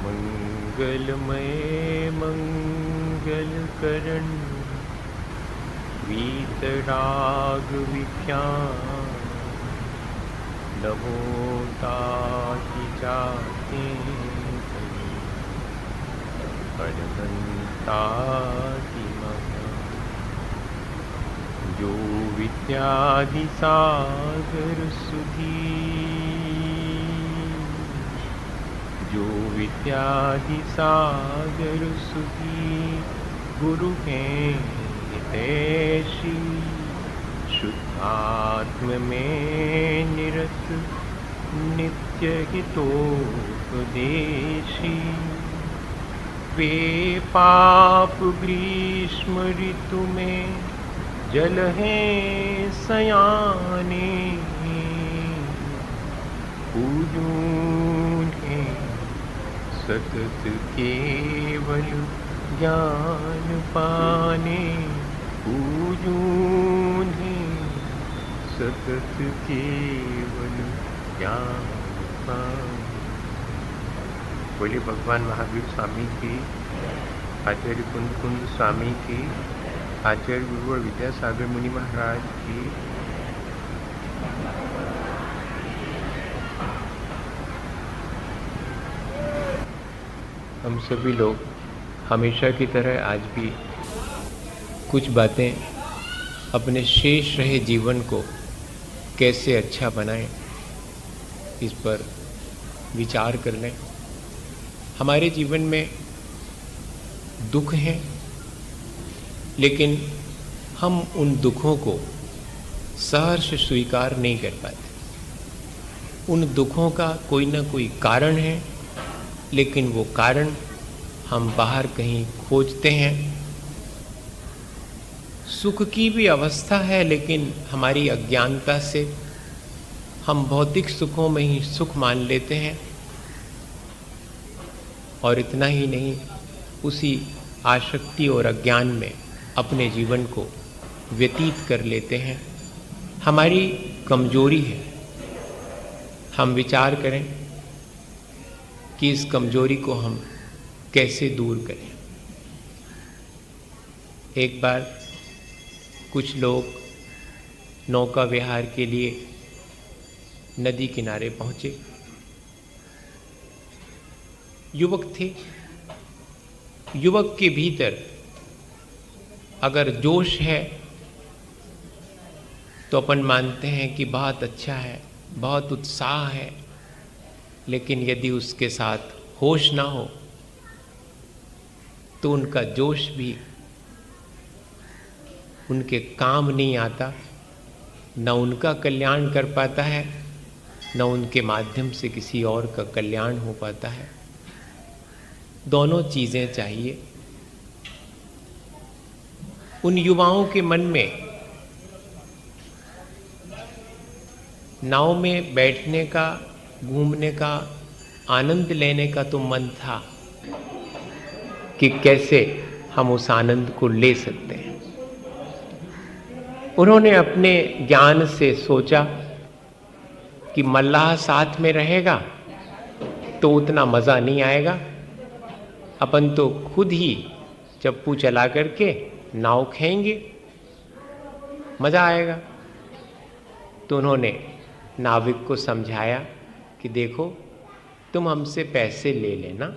मंगलमय मंगलकरण वीतराग विख्यान नमो ताहि जाते हनुमंताति महा जो विद्याधि सागर सुधी जो विद्याधि सागर सुधी गुरु हैं हितैषी शुद्धात्म में निरत नित्य हितोपदेशी वे पाप ग्रीष्म ऋतु में जल हैं सयाने पूजूं हैं सतत केवल ज्ञान पाने पूजूं हैं सतत केवल ज्ञान पाने। बोले भगवान महावीर स्वामी की, आचार्य कुंद कुंद स्वामी की, आचार्य गुरुवर विद्यासागर मुनि महाराज की। हम सभी लोग हमेशा की तरह आज भी कुछ बातें अपने शेष रहे जीवन को कैसे अच्छा बनाएं, इस पर विचार कर लें। हमारे जीवन में दुख हैं, लेकिन हम उन दुखों को सहर्ष स्वीकार नहीं कर पाते। उन दुखों का कोई ना कोई कारण है, लेकिन वो कारण हम बाहर कहीं खोजते हैं। सुख की भी अवस्था है, लेकिन हमारी अज्ञानता से हम भौतिक सुखों में ही सुख मान लेते हैं। और इतना ही नहीं, उसी आसक्ति और अज्ञान में अपने जीवन को व्यतीत कर लेते हैं। हमारी कमजोरी है। हम विचार करें कि इस कमजोरी को हम कैसे दूर करें। एक बार कुछ लोग नौका विहार के लिए नदी किनारे पहुंचे। युवक थे। युवक के भीतर अगर जोश है तो अपन मानते हैं कि बहुत अच्छा है, बहुत उत्साह है। लेकिन यदि उसके साथ होश ना हो तो उनका जोश भी उनके काम नहीं आता, न उनका कल्याण कर पाता है, न उनके माध्यम से किसी और का कल्याण हो पाता है। दोनों चीज़ें चाहिए। उन युवाओं के मन में नाव में बैठने का, घूमने का, आनंद लेने का तो मन था कि कैसे हम उस आनंद को ले सकते हैं। उन्होंने अपने ज्ञान से सोचा कि मल्लाह साथ में रहेगा तो उतना मज़ा नहीं आएगा, अपन तो खुद ही चप्पू चला करके नाव खेंगे, मज़ा आएगा। तो उन्होंने नाविक को समझाया कि देखो, तुम हमसे पैसे ले लेना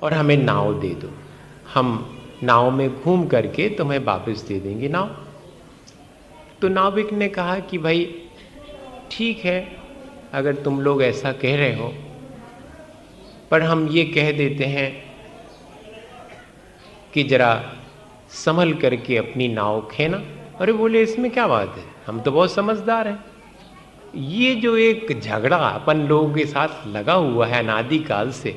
और हमें नाव दे दो, हम नाव में घूम करके तुम्हें वापस दे देंगे नाव। तो नाविक ने कहा कि भाई ठीक है, अगर तुम लोग ऐसा कह रहे हो, पर हम ये कह देते हैं कि जरा संभल करके अपनी नाव खेना। अरे बोले, इसमें क्या बात है, हम तो बहुत समझदार हैं। ये जो एक झगड़ा अपन लोगों के साथ लगा हुआ है अनादिकाल से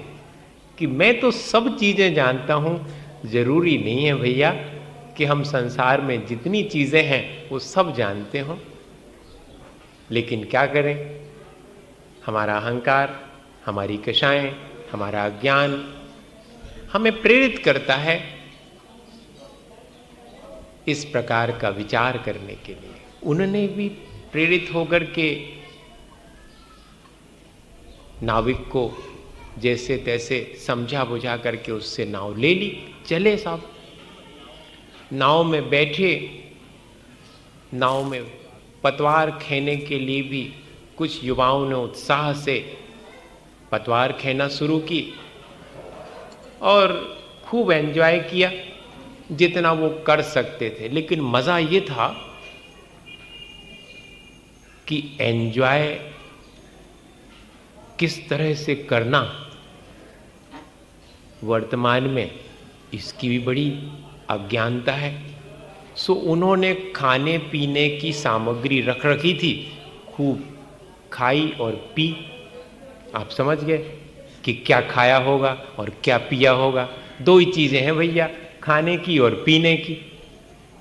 कि मैं तो सब चीज़ें जानता हूँ, ज़रूरी नहीं है भैया कि हम संसार में जितनी चीज़ें हैं वो सब जानते हों। लेकिन क्या करें, हमारा अहंकार, हमारी कषाएं, हमारा अज्ञान हमें प्रेरित करता है इस प्रकार का विचार करने के लिए। उन्होंने भी प्रेरित होकर के नाविक को जैसे तैसे समझा बुझा करके उससे नाव ले ली, चले साहब। नाव में बैठे, नाव में पतवार खेने के लिए भी कुछ युवाओं ने उत्साह से पतवार खेना शुरू की और खूब एंजॉय किया जितना वो कर सकते थे। लेकिन मजा ये था कि एंजॉय किस तरह से करना, वर्तमान में इसकी भी बड़ी अज्ञानता है। सो उन्होंने खाने पीने की सामग्री रख रखी थी, खूब खाई और पी। आप समझ गए कि क्या खाया होगा और क्या पिया होगा। दो ही चीजें हैं भैया, खाने की और पीने की।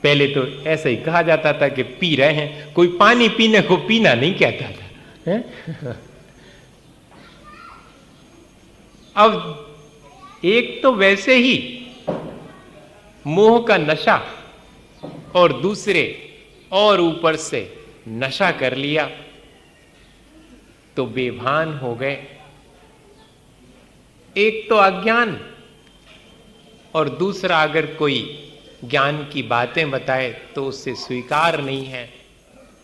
पहले तो ऐसा ही कहा जाता था कि पी रहे हैं, कोई पानी पीने को पीना नहीं कहता था, है? अब एक तो वैसे ही मोह का नशा और दूसरे और ऊपर से नशा कर लिया तो बेभान हो गए। एक तो अज्ञान और दूसरा अगर कोई ज्ञान की बातें बताए तो उससे स्वीकार नहीं है,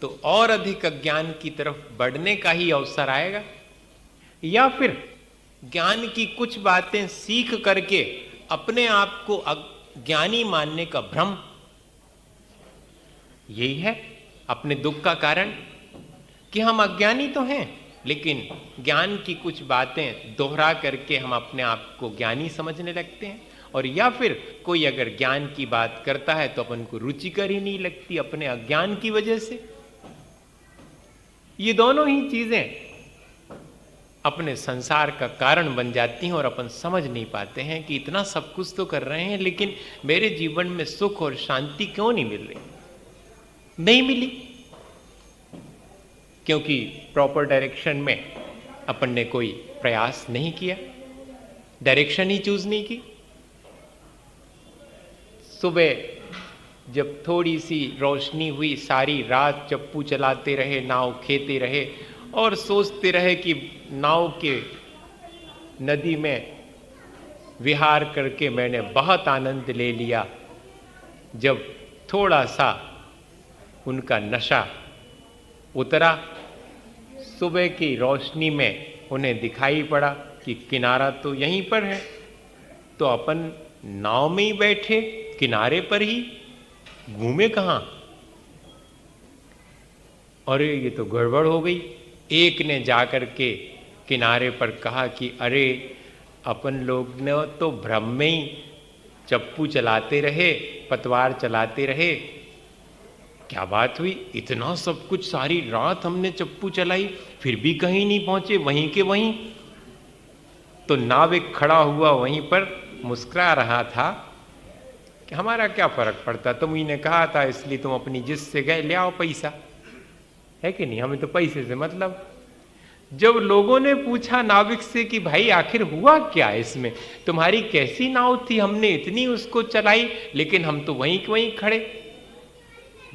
तो और अधिक अज्ञान की तरफ बढ़ने का ही अवसर आएगा। या फिर ज्ञान की कुछ बातें सीख करके अपने आप को ज्ञानी मानने का भ्रम, यही है अपने दुख का कारण कि हम अज्ञानी तो हैं, लेकिन ज्ञान की कुछ बातें दोहरा करके हम अपने आप को ज्ञानी समझने लगते हैं। और या फिर कोई अगर ज्ञान की बात करता है तो अपन को रुचिकर ही नहीं लगती अपने अज्ञान की वजह से। ये दोनों ही चीजें अपने संसार का कारण बन जाती हैं और अपन समझ नहीं पाते हैं कि इतना सब कुछ तो कर रहे हैं, लेकिन मेरे जीवन में सुख और शांति क्यों नहीं मिल रही। नहीं मिली क्योंकि प्रॉपर डायरेक्शन में अपन ने कोई प्रयास नहीं किया, डायरेक्शन ही चूज नहीं की। सुबह जब थोड़ी सी रोशनी हुई, सारी रात चप्पू चलाते रहे, नाव खेते रहे और सोचते रहे कि नाव के नदी में विहार करके मैंने बहुत आनंद ले लिया। जब थोड़ा सा उनका नशा उतरा, सुबह की रोशनी में उन्हें दिखाई पड़ा कि किनारा तो यहीं पर है, तो अपन नाव में ही बैठे किनारे पर ही, घूमे कहां। अरे ये तो गड़बड़ हो गई। एक ने जाकर के किनारे पर कहा कि अरे अपन लोग ने तो भ्रम में ही चप्पू चलाते रहे, पतवार चलाते रहे। क्या बात हुई, इतना सब कुछ सारी रात हमने चप्पू चलाई फिर भी कहीं नहीं पहुंचे, वहीं के वहीं। तो नाविक खड़ा हुआ वहीं पर मुस्कुरा रहा था कि हमारा क्या फर्क पड़ता, तुम ही ने कहा था इसलिए तुम अपनी जिस से गए, ले आओ पैसा, है कि नहीं, हमें तो पैसे से मतलब। जब लोगों ने पूछा नाविक से कि भाई आखिर हुआ क्या इसमें, तुम्हारी कैसी नाव थी, हमने इतनी उसको चलाई लेकिन हम तो वहीं के वहीं खड़े।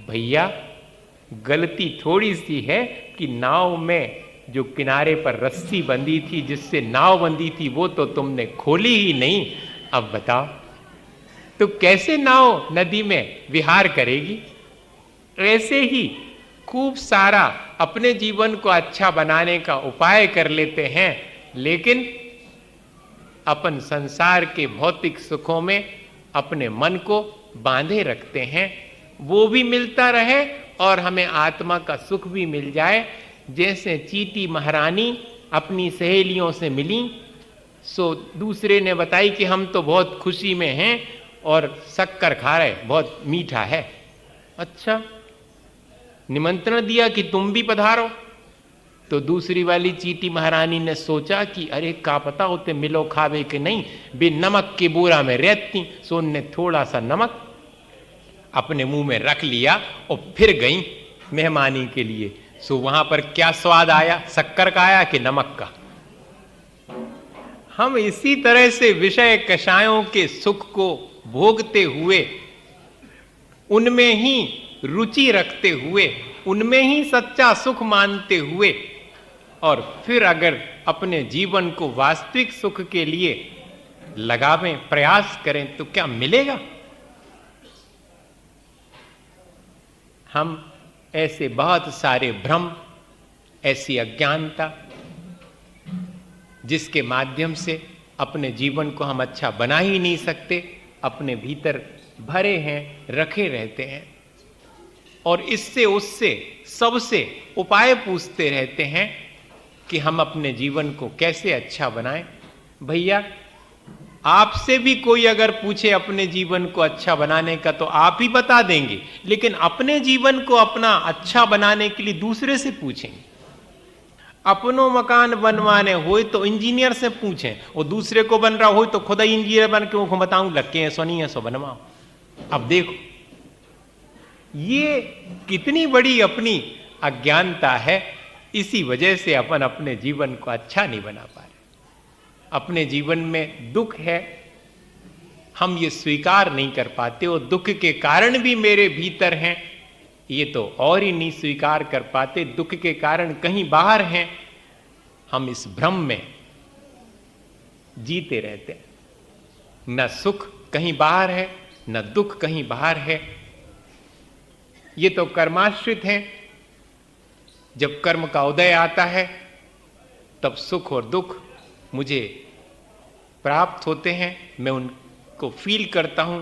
भैया गलती थोड़ी सी है कि नाव में जो किनारे पर रस्सी बंधी थी, जिससे नाव बंधी थी, वो तो तुमने खोली ही नहीं। अब बताओ तो कैसे नाव नदी में विहार करेगी। ऐसे ही खूब सारा अपने जीवन को अच्छा बनाने का उपाय कर लेते हैं, लेकिन अपन संसार के भौतिक सुखों में अपने मन को बांधे रखते हैं। वो भी मिलता रहे और हमें आत्मा का सुख भी मिल जाए। जैसे चीटी महारानी अपनी सहेलियों से मिली, सो दूसरे ने बताई कि हम तो बहुत खुशी में हैं और शक्कर खा रहे, बहुत मीठा है। अच्छा, निमंत्रण दिया कि तुम भी पधारो। तो दूसरी वाली चीटी महारानी ने सोचा कि अरे का पता होते मिलो खावे के नहीं, बे नमक के बोरा में रहती। सो ने थोड़ा सा नमक अपने मुंह में रख लिया और फिर गई मेहमानी के लिए। सो वहां पर क्या स्वाद आया, शक्कर का आया कि नमक का। हम इसी तरह से विषय कषायों के सुख को भोगते हुए, उनमें ही रुचि रखते हुए, उनमें ही सच्चा सुख मानते हुए और फिर अगर अपने जीवन को वास्तविक सुख के लिए लगावें, प्रयास करें, तो क्या मिलेगा? हम ऐसे बहुत सारे भ्रम, ऐसी अज्ञानता, जिसके माध्यम से अपने जीवन को हम अच्छा बना ही नहीं सकते, अपने भीतर भरे हैं, रखे रहते हैं और इससे उससे सबसे उपाय पूछते रहते हैं कि हम अपने जीवन को कैसे अच्छा बनाएं। भैया, आपसे भी कोई अगर पूछे अपने जीवन को अच्छा बनाने का तो आप ही बता देंगे, लेकिन अपने जीवन को अपना अच्छा बनाने के लिए दूसरे से पूछेंगे। अपनो मकान बनवाने हो तो इंजीनियर से पूछें, और दूसरे को बन रहा हो तो खुद ही इंजीनियर बन के वो बताऊं लग के ऐसा नहीं है सो बनवाओ। अब देखो ये कितनी बड़ी अपनी अज्ञानता है। इसी वजह से अपन अपने जीवन को अच्छा नहीं बना पा रहे। अपने जीवन में दुख है, हम ये स्वीकार नहीं कर पाते, और दुख के कारण भी मेरे भीतर हैं ये तो और ही नहीं स्वीकार कर पाते। दुख के कारण कहीं बाहर हैं, हम इस भ्रम में जीते रहते हैं। न सुख कहीं बाहर है, न दुख कहीं बाहर है। ये तो कर्माश्रित हैं। जब कर्म का उदय आता है तब सुख और दुख मुझे प्राप्त होते हैं। मैं उनको फील करता हूं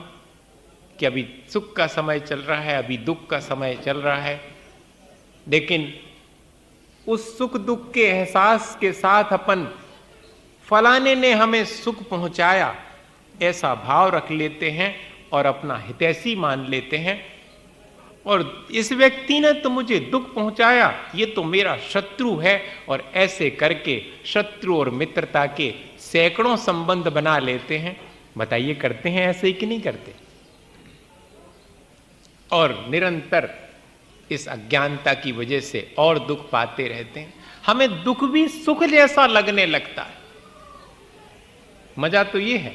कि अभी सुख का समय चल रहा है, अभी दुख का समय चल रहा है। लेकिन उस सुख दुख के एहसास के साथ अपन फलाने ने हमें सुख पहुंचाया ऐसा भाव रख लेते हैं और अपना हितैषी मान लेते हैं। और इस व्यक्ति ने तो मुझे दुख पहुंचाया, ये तो मेरा शत्रु है, और ऐसे करके शत्रु और मित्रता के सैकड़ों संबंध बना लेते हैं। बताइए, करते हैं ऐसे ही कि नहीं करते? और निरंतर इस अज्ञानता की वजह से और दुख पाते रहते हैं। हमें दुख भी सुख जैसा लगने लगता है। मजा तो ये है,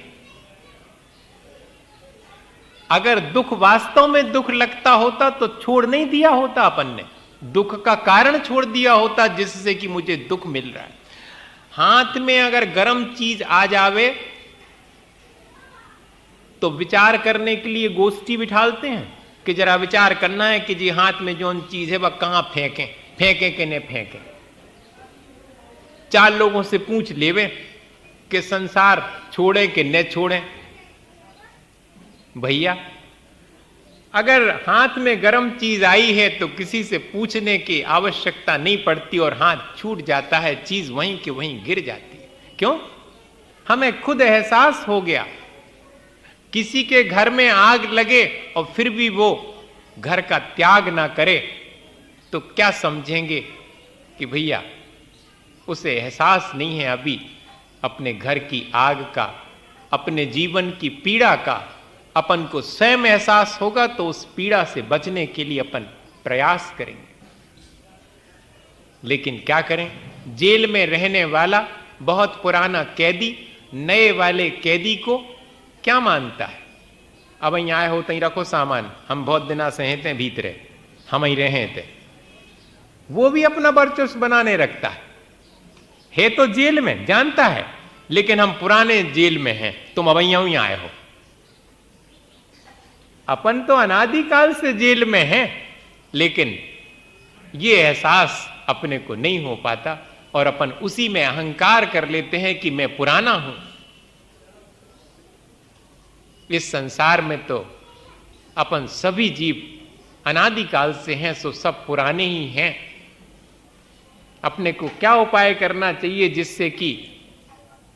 अगर दुख वास्तव में दुख लगता होता तो छोड़ नहीं दिया होता अपन ने, दुख का कारण छोड़ दिया होता जिससे कि मुझे दुख मिल रहा है। हाथ में अगर गर्म चीज आ जावे तो विचार करने के लिए गोष्ठी बिठालते हैं कि जरा विचार करना है कि जी हाथ में जो चीज है वह कहां फेंकें, फेंके कि नहीं फेंके। 4 लोगों से पूछ लेवे कि संसार छोड़े कि न छोड़े। भैया, अगर हाथ में गर्म चीज आई है तो किसी से पूछने की आवश्यकता नहीं पड़ती और हाथ छूट जाता है, चीज वहीं के वहीं गिर जाती है। क्यों? हमें खुद एहसास हो गया। किसी के घर में आग लगे और फिर भी वो घर का त्याग ना करे तो क्या समझेंगे कि भैया उसे एहसास नहीं है अभी अपने घर की आग का, अपने जीवन की पीड़ा का। अपन को स्वयं एहसास होगा तो उस पीड़ा से बचने के लिए अपन प्रयास करेंगे। लेकिन क्या करें, जेल में रहने वाला बहुत पुराना कैदी नए वाले कैदी को क्या मानता है? अब અહીં आए हो तहीं रखो सामान, हम बहुत दिना से हैं भीतरे, हम ही रहे थे। वो भी अपना वर्चस्व बनाने रखता है तो जेल में जानता है, लेकिन हम पुराने जेल में हैं, तुम अब ही आए हो। अपन तो अनादिकाल से जेल में हैं, लेकिन ये एहसास अपने को नहीं हो पाता और अपन उसी में अहंकार कर लेते हैं कि मैं पुराना हूं। इस संसार में तो अपन सभी जीव अनादिकाल से हैं, सो सब पुराने ही हैं। अपने को क्या उपाय करना चाहिए जिससे कि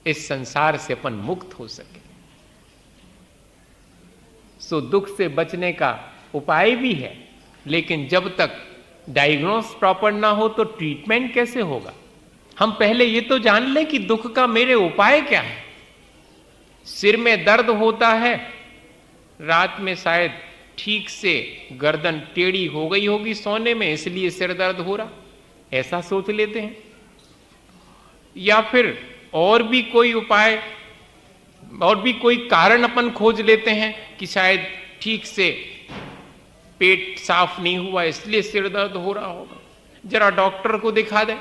इस संसार से अपन मुक्त हो सके? सो दुख से बचने का उपाय भी है, लेकिन जब तक डायग्नोस प्रॉपर ना हो तो ट्रीटमेंट कैसे होगा? हम पहले ये तो जान लें कि दुख का मेरे उपाय क्या है। सिर में दर्द होता है, रात में शायद ठीक से गर्दन टेढ़ी हो गई होगी सोने में, इसलिए सिर दर्द हो रहा, ऐसा सोच लेते हैं। या फिर और भी कोई उपाय और भी कोई कारण अपन खोज लेते हैं कि शायद ठीक से पेट साफ नहीं हुआ इसलिए सिर दर्द हो रहा होगा, जरा डॉक्टर को दिखा दे।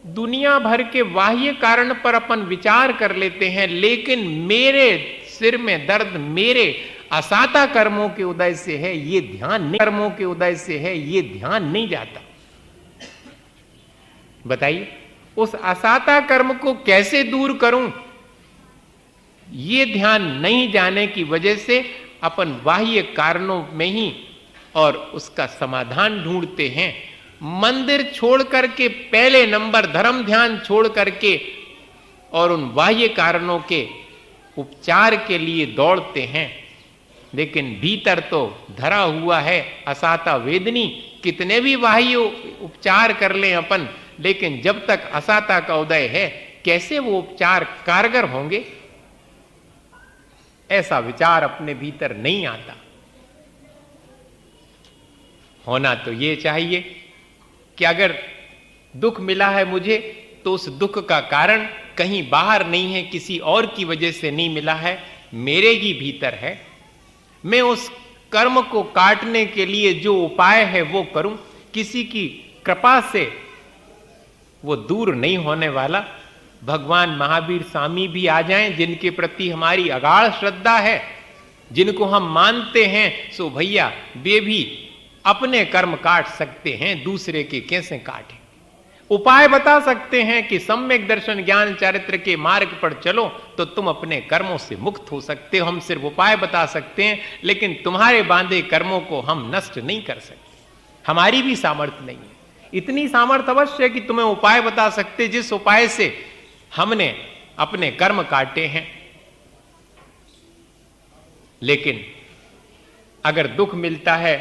दुनिया भर के बाह्य कारण पर अपन विचार कर लेते हैं, लेकिन मेरे सिर में दर्द मेरे असाता कर्मों के उदय से है, ये ध्यान नहीं, कर्मों के उदय से है, ये ध्यान नहीं जाता। बताइए, उस असाता कर्म को कैसे दूर करूं? ये ध्यान नहीं जाने की वजह से अपन बाह्य कारणों में ही और उसका समाधान ढूंढते हैं। मंदिर छोड़ करके, पहले नंबर धर्म ध्यान छोड़ करके और उन बाह्य कारणों के उपचार के लिए दौड़ते हैं, लेकिन भीतर तो धरा हुआ है असाता वेदनी। कितने भी बाह्य उपचार कर लें अपन, लेकिन जब तक असाता का उदय है, कैसे वो उपचार कारगर होंगे? ऐसा विचार अपने भीतर नहीं आता। होना तो ये चाहिए कि अगर दुख मिला है मुझे, तो उस दुख का कारण कहीं बाहर नहीं है, किसी और की वजह से नहीं मिला है, मेरे ही भीतर है। मैं उस कर्म को काटने के लिए जो उपाय है वो करूं, किसी की कृपा से वो दूर नहीं होने वाला। भगवान महावीर स्वामी भी आ जाएं, जिनके प्रति हमारी अगाध श्रद्धा है, जिनको हम मानते हैं, सो भैया वे भी अपने कर्म काट सकते हैं, दूसरे के कैसे काटें? उपाय बता सकते हैं कि सम्यक दर्शन ज्ञान चरित्र के मार्ग पर चलो तो तुम अपने कर्मों से मुक्त हो सकते हो। हम सिर्फ उपाय बता सकते हैं, लेकिन तुम्हारे बांधे कर्मों को हम नष्ट नहीं कर सकते। हमारी भी सामर्थ्य नहीं है। इतनी सामर्थ्य अवश्य है कि तुम्हें उपाय बता सकते, जिस उपाय से हमने अपने कर्म काटे हैं। लेकिन अगर दुख मिलता है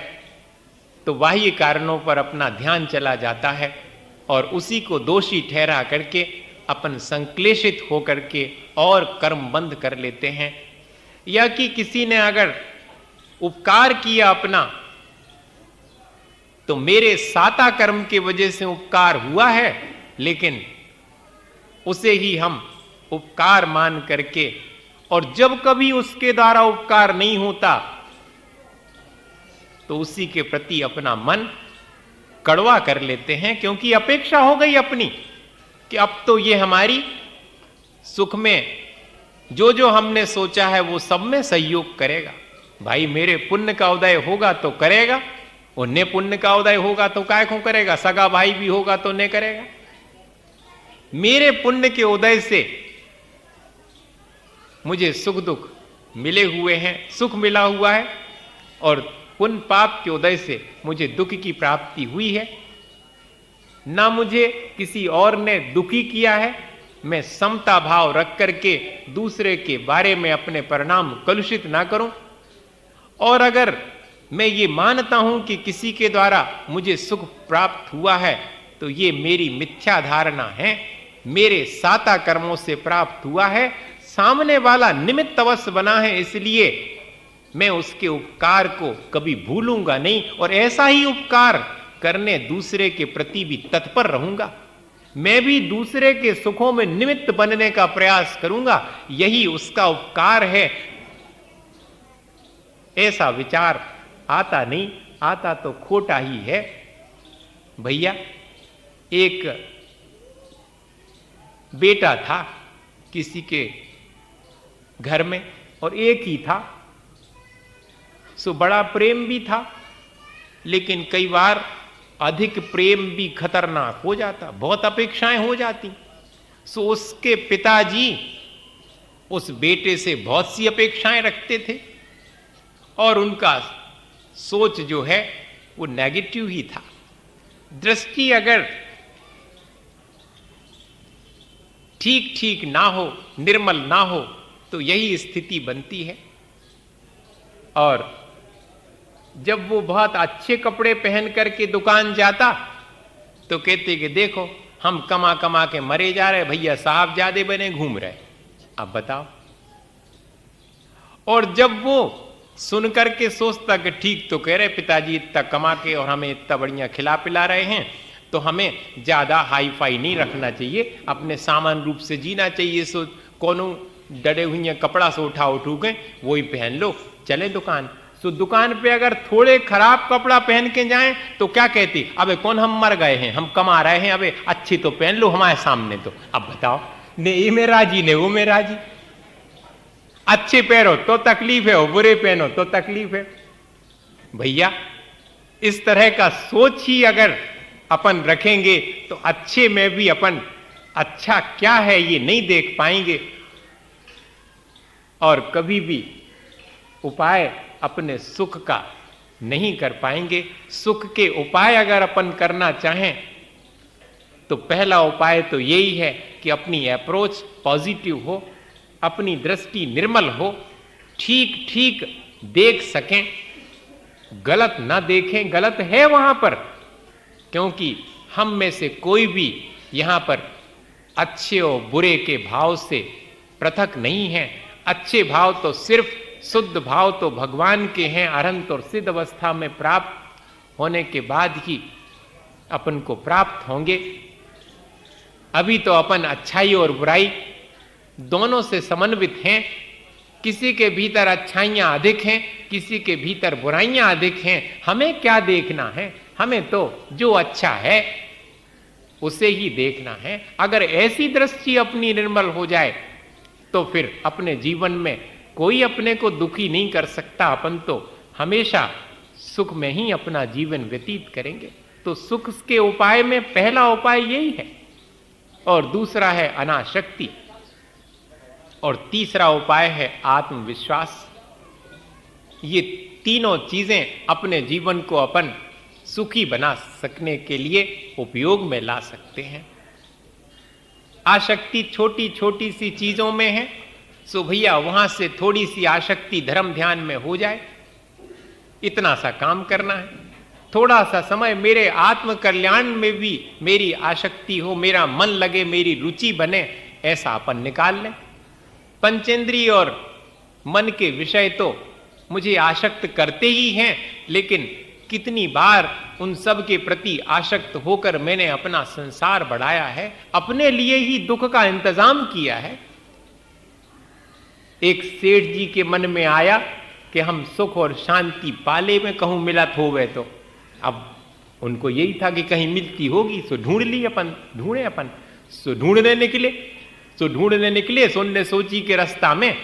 तो बाह्य कारणों पर अपना ध्यान चला जाता है और उसी को दोषी ठहरा करके अपन संक्लेशित होकर के और कर्म बंद कर लेते हैं। या कि किसी ने अगर उपकार किया अपना, तो मेरे साता कर्म की वजह से उपकार हुआ है, लेकिन उसे ही हम उपकार मान करके, और जब कभी उसके द्वारा उपकार नहीं होता तो उसी के प्रति अपना मन कड़वा कर लेते हैं, क्योंकि अपेक्षा हो गई अपनी कि अब तो ये हमारी सुख में जो जो हमने सोचा है वो सब में सहयोग करेगा। भाई मेरे पुण्य का उदय होगा तो करेगा, उन्हें पुण्य का उदय होगा तो काय को करेगा, सगा भाई भी होगा तो नहीं करेगा। मेरे पुण्य के उदय से मुझे सुख दुख मिले हुए हैं, सुख मिला हुआ है, और पुण्य पाप के उदय से मुझे दुख की प्राप्ति हुई है। ना मुझे किसी और ने दुखी किया है। मैं समता भाव रख करके दूसरे के बारे में अपने परिणाम कलुषित ना करूं। और अगर मैं ये मानता हूं कि किसी के द्वारा मुझे सुख प्राप्त हुआ है, तो ये मेरी मिथ्या धारणा है, मेरे साता कर्मों से प्राप्त हुआ है। सामने वाला निमित्त अवश्य बना है, इसलिए मैं उसके उपकार को कभी भूलूंगा नहीं, और ऐसा ही उपकार करने दूसरे के प्रति भी तत्पर रहूंगा। मैं भी दूसरे के सुखों में निमित्त बनने का प्रयास करूंगा, यही उसका उपकार है। ऐसा विचार आता नहीं, आता तो खोटा ही है। भैया एक बेटा था किसी के घर में, और एक ही था, सो बड़ा प्रेम भी था, लेकिन कई बार अधिक प्रेम भी खतरनाक हो जाता, बहुत अपेक्षाएं हो जाती। सो उसके पिताजी उस बेटे से बहुत सी अपेक्षाएं रखते थे, और उनका सोच जो है वो नेगेटिव ही था। दृष्टि अगर ठीक ठीक ना हो, निर्मल ना हो, तो यही स्थिति बनती है। और जब वो बहुत अच्छे कपड़े पहन करके दुकान जाता, तो कहते कि देखो हम कमा कमा के मरे जा रहे, भैया साहब ज्यादा बने घूम रहे। अब बताओ। और जब वो सुन करके सोचता कि ठीक तो कह रहे पिताजी, इतना कमा के और हमें इतना बढ़िया खिला पिला रहे हैं, तो हमें ज्यादा हाई फाई नहीं रखना चाहिए, अपने सामान्य रूप से जीना चाहिए। सो कोनो डरे हुए कपड़ा से उठा उठू गए वही पहन लो, चले दुकान। तो दुकान पे अगर थोड़े खराब कपड़ा पहन के जाएं तो क्या कहती, अबे कौन हम मर गए हैं, हम कमा रहे हैं, अबे अच्छी तो पहन लो हमारे सामने। तो अब बताओ, ने ये में राजी ने वो में राजी। अच्छे पहनो तो तकलीफ है और बुरे पहनो तो तकलीफ है। भैया इस तरह का सोच ही अगर अपन रखेंगे तो अच्छे में भी अपन अच्छा क्या है ये नहीं देख पाएंगे और कभी भी उपाय अपने सुख का नहीं कर पाएंगे। सुख के उपाय अगर अपन करना चाहें तो पहला उपाय तो यही है कि अपनी अप्रोच पॉजिटिव हो, अपनी दृष्टि निर्मल हो, ठीक ठीक देख सकें, गलत ना देखें। गलत है वहां पर, क्योंकि हम में से कोई भी यहां पर अच्छे और बुरे के भाव से पृथक नहीं है। अच्छे भाव तो सिर्फ शुद्ध भाव तो भगवान के हैं, अनंत और सिद्ध अवस्था में प्राप्त होने के बाद ही अपन को प्राप्त होंगे। अभी तो अपन अच्छाई और बुराई दोनों से समन्वित हैं। किसी के भीतर अच्छाइयां अधिक हैं, किसी के भीतर बुराइयां अधिक हैं। हमें क्या देखना है, हमें तो जो अच्छा है उसे ही देखना है। अगर ऐसी दृष्टि अपनी निर्मल हो जाए तो फिर अपने जीवन में कोई अपने को दुखी नहीं कर सकता। अपन तो हमेशा सुख में ही अपना जीवन व्यतीत करेंगे। तो सुख के उपाय में पहला उपाय यही है, और दूसरा है अनासक्ति, और तीसरा उपाय है आत्मविश्वास। ये तीनों चीजें अपने जीवन को अपन सुखी बना सकने के लिए उपयोग में ला सकते हैं। आसक्ति छोटी छोटी सी चीजों में है, सो भैया वहां से थोड़ी सी आसक्ति धर्म ध्यान में हो जाए, इतना सा काम करना है। थोड़ा सा समय मेरे आत्म कल्याण में भी मेरी आसक्ति हो, मेरा मन लगे, मेरी रुचि बने, ऐसा अपन निकाल लें। पंचेंद्रिय और मन के विषय तो मुझे आसक्त करते ही हैं, लेकिन कितनी बार उन सब के प्रति आसक्त होकर मैंने अपना संसार बढ़ाया है, अपने लिए ही दुख का इंतजाम किया है। एक सेठ जी के मन में आया कि हम सुख और शांति पाले में कहूं मिलत होवे, तो अब उनको यही था कि कहीं मिलती होगी, सो ढूंढ ली अपन, ढूंढे अपन, सो ढूंढने निकले। सुनने सोची के रास्ता में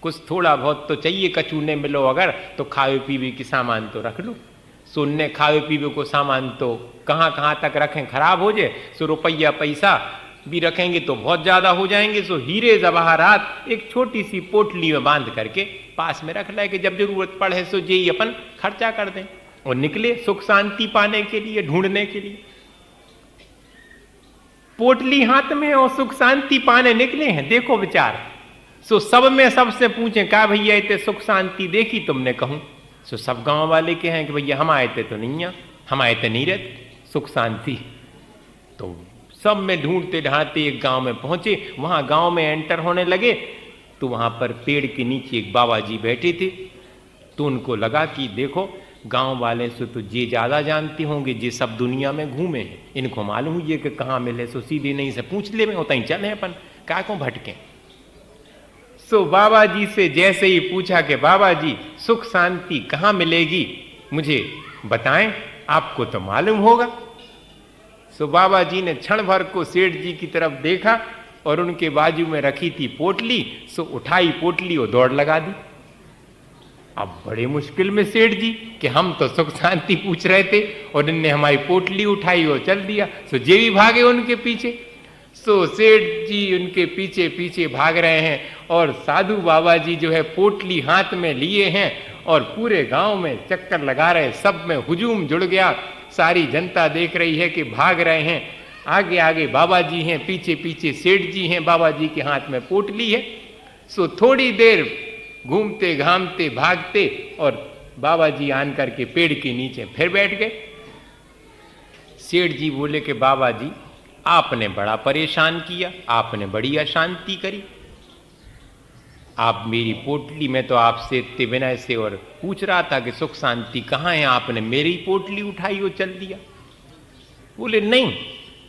कुछ थोड़ा बहुत तो चाहिए, कछु ने मिलो अगर तो खावे पीवे की सामान तो रख लो। सुनने खावे पीवे को सामान तो कहां कहां तक रखें, खराब हो जाए। सो रुपया पैसा भी रखेंगे तो बहुत ज्यादा हो जाएंगे। सो हीरे जवाहरात एक छोटी सी पोटली में बांध करके पास में रख लाए कि जब जरूरत पड़े सो ये अपन खर्चा कर दें। और निकले सुख शांति पाने के लिए, ढूंढने के लिए। पोटली हाथ में और सुख शांति पाने निकले हैं, देखो विचार। सो सब में सबसे पूछे क्या भैया इतने सुख शांति देखी तुमने, कहूं सो सब गांव वाले के हैं कि भैया हम आए थे तो नहीं, हम आए थे नहीं रहते सुख शांति। तो सब में ढूंढते ढांढते एक गांव में पहुंचे। वहां गांव में एंटर होने लगे तो वहां पर पेड़ के नीचे एक बाबा जी बैठे थे। तो उनको लगा कि देखो गांव वाले से तो ये ज्यादा जानते होंगे, ये सब दुनिया में घूमे हैं, इनको मालूम हुई है कि कहाँ मिले, सो सीधे नहीं से पूछ ले में होता ही चले अपन, क्या को भटके। सो बाबा जी से जैसे ही पूछा कि बाबा जी सुख शांति कहाँ मिलेगी, मुझे बताएं, आपको तो मालूम होगा। सो बाबा जी ने क्षण भर को सेठ जी की तरफ देखा और उनके बाजू में रखी थी पोटली, सो उठाई पोटली और दौड़ लगा दी। अब बड़े मुश्किल में सेठ जी कि हम तो सुख शांति पूछ रहे थे और इनने हमारी पोटली उठाई और चल दिया। सो जे भी भागे उनके पीछे। सो सेठ जी उनके पीछे पीछे भाग रहे हैं और साधु बाबा जी जो है पोटली हाथ में लिए हैं और पूरे गांव में चक्कर लगा रहे। सब में हुजूम जुड़ गया, सारी जनता देख रही है कि भाग रहे हैं। आगे आगे बाबा जी हैं, पीछे पीछे सेठ जी हैं, बाबा जी के हाथ में पोटली है। सो थोड़ी देर घूमते घामते भागते और बाबा जी आन करके पेड़ के नीचे फिर बैठ गए। सेठ जी बोले कि बाबा जी आपने बड़ा परेशान किया, आपने बड़ी अशांति करी। आप मेरी पोटली में तो आपसे इतने विनय से और पूछ रहा था कि सुख शांति कहाँ है, आपने मेरी पोटली उठाई और चल दिया। बोले नहीं,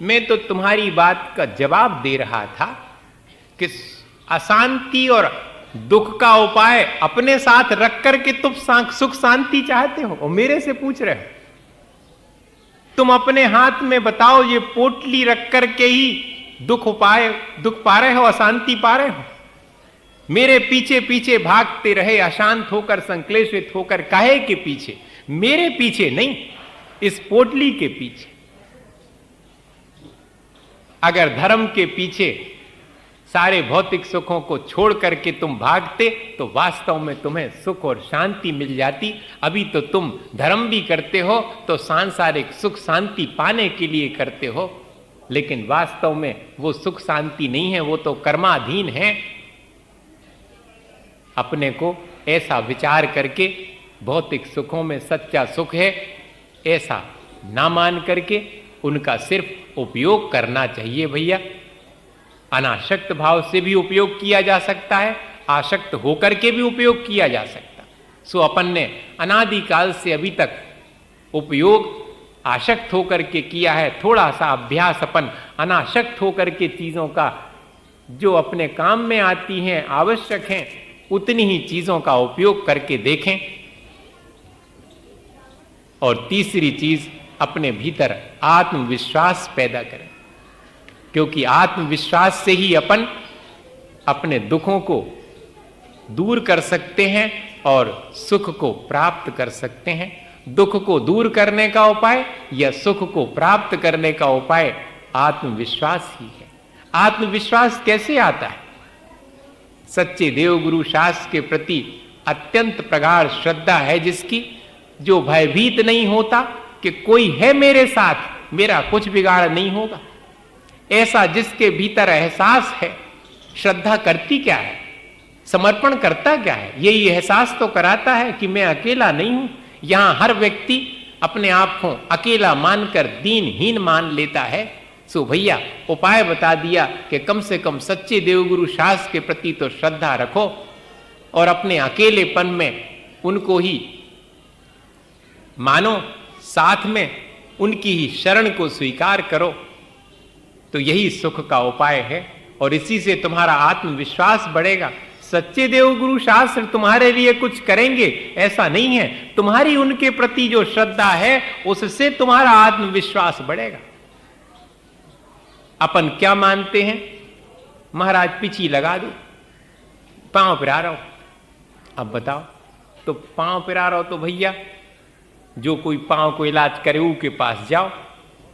मैं तो तुम्हारी बात का जवाब दे रहा था कि अशांति और दुख का उपाय अपने साथ रख करके तुम सुख शांति चाहते हो और मेरे से पूछ रहे हो। तुम अपने हाथ में बताओ, ये पोटली रख करके ही दुख पा रहे हो, अशांति पा रहे हो? मेरे पीछे पीछे भागते रहे अशांत होकर, संक्लेशित होकर। काहे के पीछे? मेरे पीछे नहीं, इस पोटली के पीछे। अगर धर्म के पीछे सारे भौतिक सुखों को छोड़ करके तुम भागते तो वास्तव में तुम्हें सुख और शांति मिल जाती। अभी तो तुम धर्म भी करते हो तो सांसारिक सुख शांति पाने के लिए करते हो, लेकिन वास्तव में वो सुख शांति नहीं है, वो तो कर्माधीन है। अपने को ऐसा विचार करके भौतिक सुखों में सच्चा सुख है ऐसा ना मान करके उनका सिर्फ उपयोग करना चाहिए। भैया, अनासक्त भाव से भी उपयोग किया जा सकता है, आसक्त होकर के भी उपयोग किया जा सकता। सो अपन ने अनादिकाल से अभी तक उपयोग आसक्त होकर के किया है। थोड़ा सा अभ्यास अपन अनासक्त होकर के चीजों का, जो अपने काम में आती हैं, आवश्यक हैं, उतनी ही चीजों का उपयोग करके देखें। और तीसरी चीज, अपने भीतर आत्मविश्वास पैदा करें, क्योंकि आत्मविश्वास से ही अपन अपने दुखों को दूर कर सकते हैं और सुख को प्राप्त कर सकते हैं। दुख को दूर करने का उपाय या सुख को प्राप्त करने का उपाय आत्मविश्वास ही है। आत्मविश्वास कैसे आता है? सच्चे देवगुरु शास्त्र के प्रति अत्यंत प्रगाढ़ श्रद्धा है जिसकी, जो भयभीत नहीं होता कि कोई है मेरे साथ, मेरा कुछ बिगाड़ नहीं होगा। ऐसा जिसके भीतर एहसास है। श्रद्धा करती क्या है? समर्पण करता क्या है? यही एहसास तो कराता है कि मैं अकेला नहीं हूं। यहां हर व्यक्ति अपने आप को अकेला मानकर दीनहीन मान लेता है। सो भैया, उपाय बता दिया कि कम से कम सच्चे देवगुरु शास्त्र के प्रति तो श्रद्धा रखो और अपने अकेलेपन में उनको ही मानो, साथ में उनकी ही शरण को स्वीकार करो। तो यही सुख का उपाय है और इसी से तुम्हारा आत्मविश्वास बढ़ेगा। सच्चे देवगुरु शास्त्र तुम्हारे लिए कुछ करेंगे ऐसा नहीं है, तुम्हारी उनके प्रति जो श्रद्धा है उससे तुम्हारा आत्मविश्वास बढ़ेगा। अपन क्या मानते हैं? महाराज पिची लगा दो, पांव पिरा रहा हूं। अब बताओ, तो पांव पिरा रहा हो तो भैया जो कोई पांव को इलाज करे वो के पास जाओ।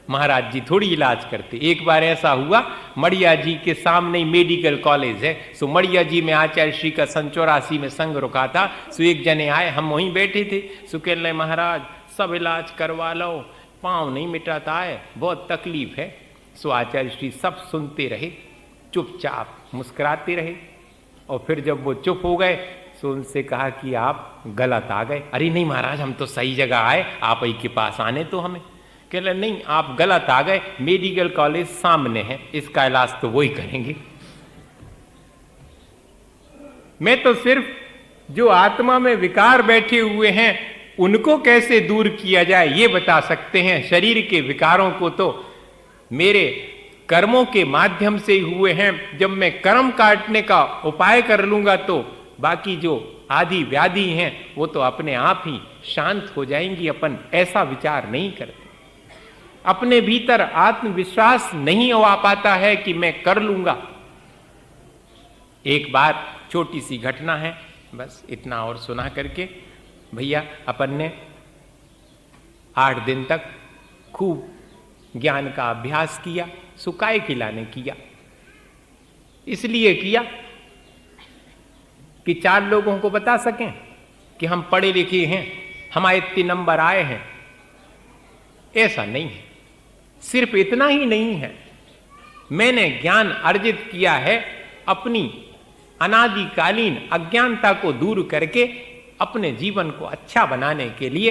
महाराज जी थोड़ी इलाज करते। एक बार ऐसा हुआ, मड़िया जी के सामने ही मेडिकल कॉलेज है। सो मड़िया जी में आचार्य श्री का 84 में संग रुका था। सो एक जने आए, हम वहीं बैठे थे। सो कह रहे महाराज सब इलाज करवा लो, पांव नहीं मिटाता है, बहुत तकलीफ है। सो आचार्य श्री सब सुनते रहे, चुपचाप मुस्कुराते रहे। और फिर जब वो चुप हो गए तो उनसे कहा कि आप गलत आ गए। अरे नहीं महाराज, हम तो सही जगह आए, आप ही के पास आने तो हमें। कह रहे नहीं, आप गलत आ गए, मेडिकल कॉलेज सामने है, इसका इलाज तो वही करेंगे। मैं तो सिर्फ जो आत्मा में विकार बैठे हुए हैं उनको कैसे दूर किया जाए ये बता सकते हैं। शरीर के विकारों को तो मेरे कर्मों के माध्यम से ही हुए हैं। जब मैं कर्म काटने का उपाय कर लूंगा तो बाकी जो आदि व्याधि हैं वो तो अपने आप ही शांत हो जाएंगी। अपन ऐसा विचार नहीं करते। अपने भीतर आत्मविश्वास नहीं हो पाता है कि मैं कर लूंगा। एक बार छोटी सी घटना है, बस इतना और सुना करके भैया, अपन ने 8 दिन तक खूब ज्ञान का अभ्यास किया। सुकाए खिलाने किया, इसलिए किया कि 4 लोगों को बता सकें कि हम पढ़े लिखे हैं, हमारे इतने नंबर आए हैं। ऐसा नहीं है, सिर्फ इतना ही नहीं है, मैंने ज्ञान अर्जित किया है अपनी अनादिकालीन अज्ञानता को दूर करके अपने जीवन को अच्छा बनाने के लिए।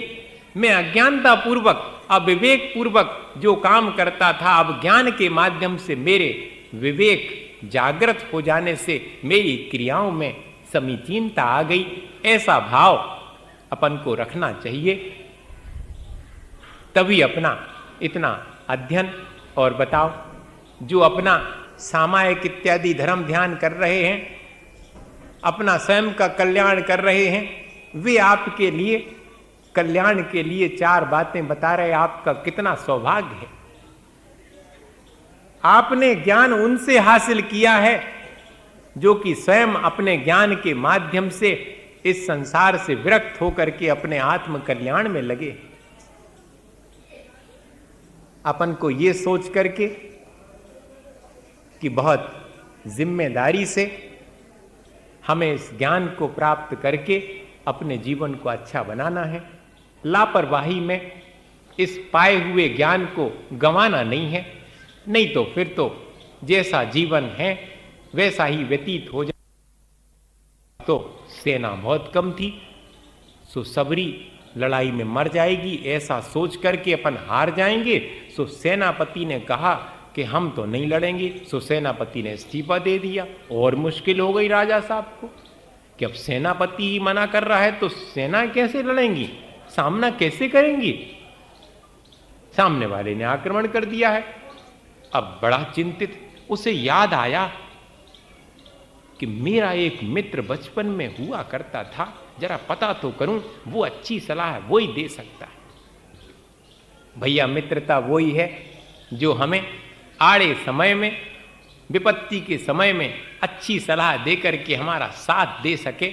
मैं अज्ञानता पूर्वक, अविवेक पूर्वक जो काम करता था, अब ज्ञान के माध्यम से मेरे विवेक जागृत हो जाने से मेरी क्रियाओं में समीचीनता आ गई। ऐसा भाव अपन को रखना चाहिए, तभी अपना इतना अध्ययन। और बताओ, जो अपना सामायिक इत्यादि धर्म ध्यान कर रहे हैं, अपना स्वयं का कल्याण कर रहे हैं, वे आपके लिए कल्याण के लिए 4 बातें बता रहे। आपका कितना सौभाग्य है। आपने ज्ञान उनसे हासिल किया है जो कि स्वयं अपने ज्ञान के माध्यम से इस संसार से विरक्त होकर के अपने आत्म कल्याण में लगे। अपन को ये सोच करके कि बहुत जिम्मेदारी से हमें इस ज्ञान को प्राप्त करके अपने जीवन को अच्छा बनाना है, लापरवाही में इस पाए हुए ज्ञान को गंवाना नहीं है, नहीं तो फिर तो जैसा जीवन है वैसा ही व्यतीत हो जाए। तो सेना बहुत कम थी, सो सबरी लड़ाई में मर जाएगी, ऐसा सोच करके अपन हार जाएंगे। सो सेनापति ने कहा कि हम तो नहीं लड़ेंगे। सो सेनापति ने इस्तीफा दे दिया। और मुश्किल हो गई राजा साहब को कि अब सेनापति ही मना कर रहा है तो सेना कैसे लड़ेंगी, सामना कैसे करेंगी। सामने वाले ने आक्रमण कर दिया है। अब बड़ा चिंतित, उसे याद आया कि मेरा एक मित्र बचपन में हुआ करता था, जरा पता तो करूं, वो अच्छी सलाह वो ही दे सकता है। भैया मित्रता वही है जो हमें आड़े समय में, विपत्ति के समय में अच्छी सलाह देकर के हमारा साथ दे सके।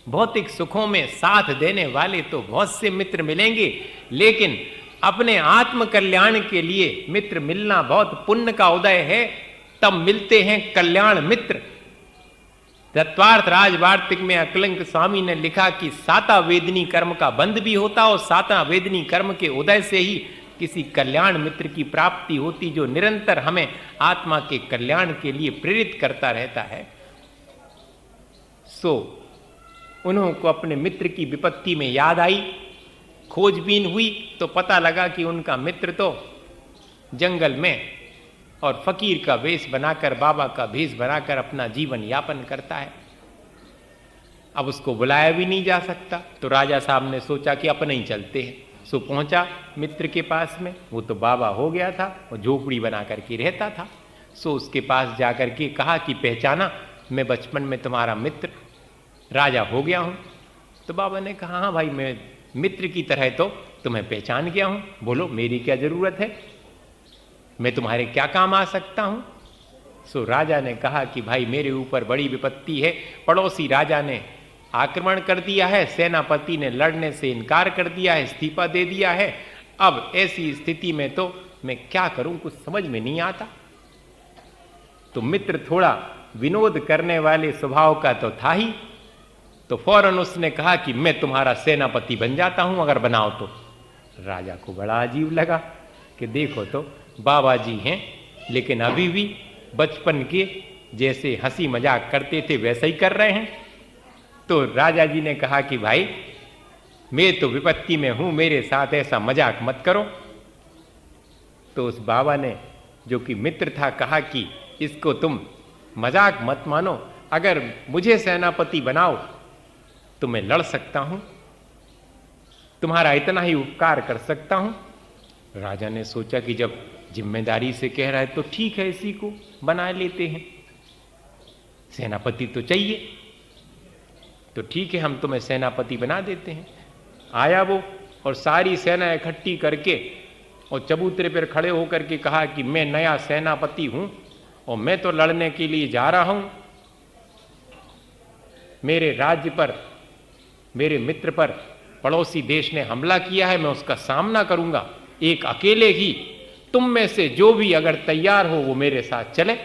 भौतिक सुखों में साथ देने वाले तो बहुत से मित्र मिलेंगे, लेकिन अपने आत्म कल्याण के लिए मित्र मिलना बहुत पुण्य का उदय है। तब मिलते हैं कल्याण मित्र। तत्वार्थ राजवार्तिक में अकलंक स्वामी ने लिखा कि 7 वेदनी कर्म का बंध भी होता और 7 वेदनी कर्म के उदय से ही किसी कल्याण मित्र की प्राप्ति होती, जो निरंतर हमें आत्मा के कल्याण के लिए प्रेरित करता रहता है। सो उन्होंने अपने मित्र की विपत्ति में याद आई, खोजबीन हुई तो पता लगा कि उनका मित्र तो जंगल में और फकीर का वेश बनाकर, बाबा का भेष बनाकर अपना जीवन यापन करता है। अब उसको बुलाया भी नहीं जा सकता, तो राजा साहब ने सोचा कि अपने ही चलते हैं। सो पहुंचा मित्र के पास में, वो तो बाबा हो गया था और झोपड़ी बना करके रहता था। सो उसके पास जाकर के कहा कि पहचाना, मैं बचपन में तुम्हारा मित्र राजा हो गया हूं। तो बाबा ने कहा हाँ भाई, मैं मित्र की तरह तो तुम्हें पहचान गया हूं, बोलो मेरी क्या जरूरत है, मैं तुम्हारे क्या काम आ सकता हूं। सो राजा ने कहा कि भाई मेरे ऊपर बड़ी विपत्ति है, पड़ोसी राजा ने आक्रमण कर दिया है, सेनापति ने लड़ने से इनकार कर दिया है, इस्तीफा दे दिया है। अब ऐसी स्थिति में तो मैं क्या करूं, कुछ समझ में नहीं आता। तो मित्र थोड़ा विनोद करने वाले स्वभाव का तो था ही, तो फौरन उसने कहा कि मैं तुम्हारा सेनापति बन जाता हूं, अगर बनाओ तो। राजा को बड़ा अजीब लगा कि देखो तो बाबा जी हैं, लेकिन अभी भी बचपन के जैसे हंसी मजाक करते थे वैसा ही कर रहे हैं। तो राजा जी ने कहा कि भाई मैं तो विपत्ति में हूं, मेरे साथ ऐसा मजाक मत करो। तो उस बाबा ने, जो कि मित्र था, कहा कि इसको तुम मजाक मत मानो, अगर मुझे सेनापति बनाओ तो मैं लड़ सकता हूं, तुम्हारा इतना ही उपकार कर सकता हूं। राजा ने सोचा कि जब जिम्मेदारी से कह रहा है तो ठीक है, इसी को बना लेते हैं, सेनापति तो चाहिए, तो ठीक है हम तुम्हें सेनापति बना देते हैं। आया वो और सारी सेना इकट्ठी करके और चबूतरे पर खड़े होकर के कहा कि मैं नया सेनापति हूं और मैं तो लड़ने के लिए जा रहा हूं। मेरे राज्य पर, मेरे मित्र पर पड़ोसी देश ने हमला किया है, मैं उसका सामना करूंगा एक अकेले ही। तुम में से जो भी अगर तैयार हो वो मेरे साथ चले।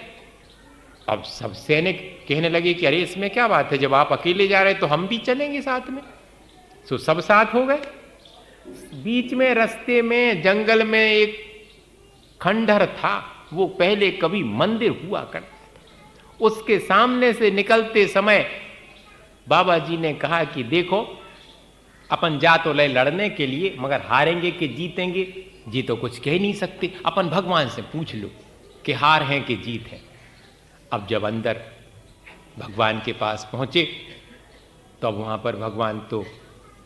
अब सब सैनिक कहने लगे कि अरे इसमें क्या बात है, जब आप अकेले जा रहे तो हम भी चलेंगे साथ में। सो सब साथ हो गए। बीच में रास्ते में जंगल में एक खंडहर था, वो पहले कभी मंदिर हुआ करता था। उसके सामने से निकलते समय बाबा जी ने कहा कि देखो अपन जा तो ले लड़ने के लिए, मगर हारेंगे कि जीतेंगे जी तो कुछ कह नहीं सकते, अपन भगवान से पूछ लो कि हार है कि जीत है। अब जब अंदर भगवान के पास पहुंचे तो अब वहां पर भगवान तो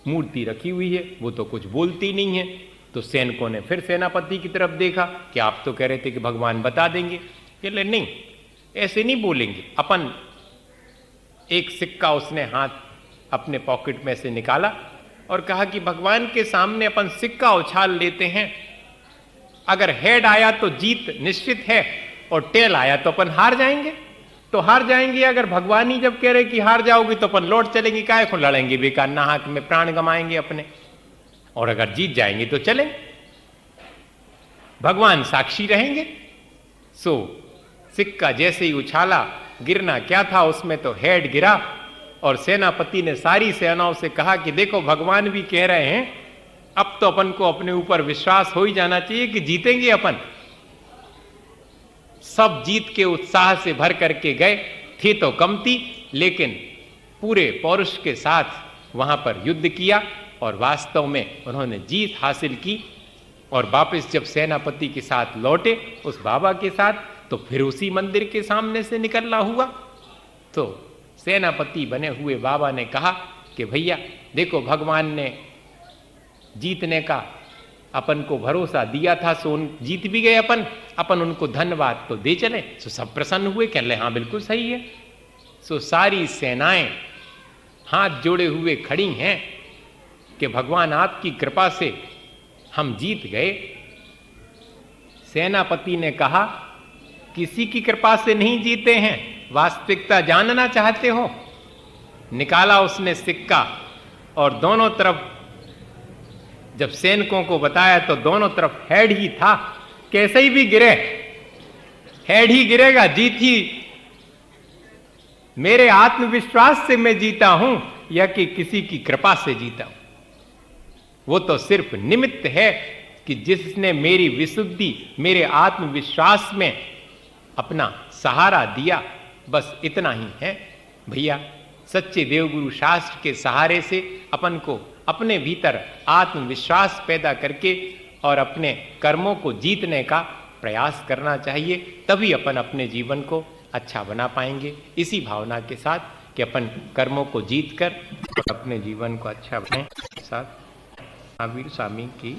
मूर्ति रखी हुई है, वो तो कुछ बोलती नहीं है। तो सैनिकों ने फिर सेनापति की तरफ देखा कि आप तो कह रहे थे कि भगवान बता देंगे, कहले नहीं ऐसे नहीं बोलेंगे, अपन एक सिक्का उसने हाथ अपने पॉकेट में से निकाला और कहा कि भगवान के सामने अपन सिक्का उछाल लेते हैं, अगर हेड आया तो जीत निश्चित है और टेल आया तो अपन हार जाएंगे। तो हार जाएंगे अगर भगवान ही जब कह रहे कि हार जाओगी तो अपन लौट चलेंगे, काहे को लड़ेंगे बेकार, नाहक में प्राण गमाएंगे अपने, और अगर जीत जाएंगे तो चलें, भगवान साक्षी रहेंगे। सो सिक्का जैसे ही उछाला, गिरना क्या था उसमें तो हेड गिरा और सेनापति ने सारी सेनाओं से कहा कि देखो भगवान भी कह रहे हैं, अब तो अपन को अपने ऊपर विश्वास हो ही जाना चाहिए कि जीतेंगे अपन। सब जीत के उत्साह से भर करके गए, थे तो कमती लेकिन पूरे पौरुष के साथ वहां पर युद्ध किया और वास्तव में उन्होंने जीत हासिल की। और वापस जब सेनापति के साथ लौटे उस बाबा के साथ, तो फिर उसी मंदिर के सामने से निकलना हुआ। तो सेनापति बने हुए बाबा ने कहा कि भैया देखो भगवान ने जीतने का अपन को भरोसा दिया था, सो जीत भी गए अपन उनको धन्यवाद तो दे चले। सो सब प्रसन्न हुए, कह ले हाँ बिल्कुल सही है। सो सारी सेनाएं हाथ जोड़े हुए खड़ी हैं कि भगवान आपकी कृपा से हम जीत गए। सेनापति ने कहा किसी की कृपा से नहीं जीते हैं, वास्तविकता जानना चाहते हो? निकाला उसने सिक्का और दोनों तरफ जब सैनिकों को बताया तो दोनों तरफ हेड ही था। कैसे ही भी गिरे हेड ही गिरेगा, जीत ही मेरे आत्मविश्वास से मैं जीता हूं या कि किसी की कृपा से जीता हूं, वो तो सिर्फ निमित्त है कि जिसने मेरी विशुद्धि, मेरे आत्मविश्वास में अपना सहारा दिया, बस इतना ही है। भैया सच्चे देवगुरु शास्त्र के सहारे से अपन को अपने भीतर आत्मविश्वास पैदा करके और अपने कर्मों को जीतने का प्रयास करना चाहिए, तभी अपन अपने जीवन को अच्छा बना पाएंगे। इसी भावना के साथ कि अपन कर्मों को जीत कर अपने जीवन को अच्छा बनाएं। साथ महावीर स्वामी की